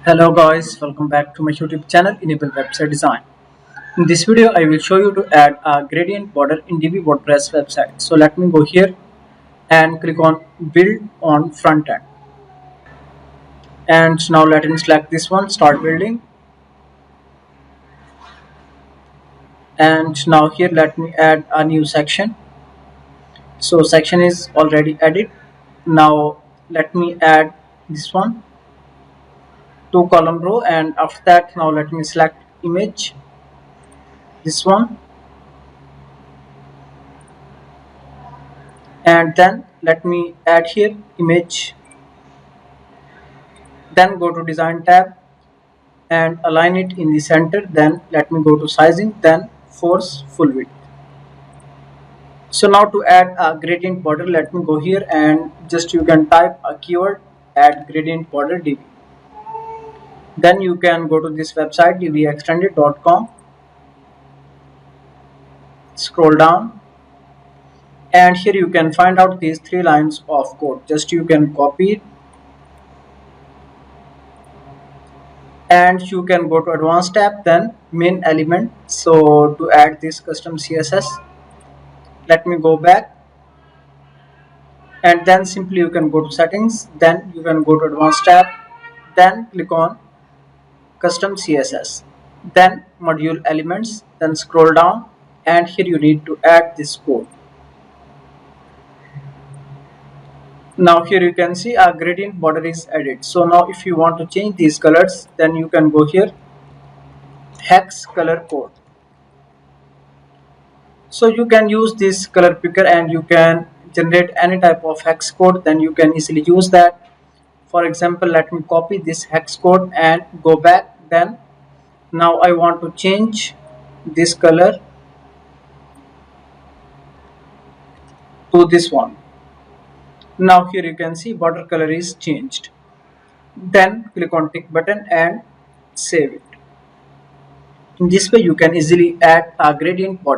Hello guys, welcome back to my YouTube channel Enable Website Design. In this video I will show you to add a gradient border in Divi WordPress website. So let me go here and click on build on front end. And now let me select this one, start building. And now here let me add a new section. So section is already added. Now let me add this one, 2 column row, and after that now let me select image, this one, and then let me add here image, then go to design tab and align it in the center, then let me go to sizing, then force full width. So now to add a gradient border, let me go here and just you can type a keyword add gradient border Divi. Then you can go to this website diviextended.com, scroll down, and here you can find out these 3 lines of code. Just you can copy it and you can go to advanced tab, then main element. So to add this custom CSS, let me go back and then simply you can go to settings, then you can go to advanced tab, then click on custom CSS, then module elements, then scroll down and here you need to add this code. Now here you can see a gradient border is added. So now if you want to change these colors, then you can go here, hex color code. So you can use this color picker and you can generate any type of hex code, then you can easily use that. For example, let me copy this hex code and go back, then now I want to change this color to this one. Now here you can see border color is changed. Then click on tick button and save it. In this way you can easily add a gradient border.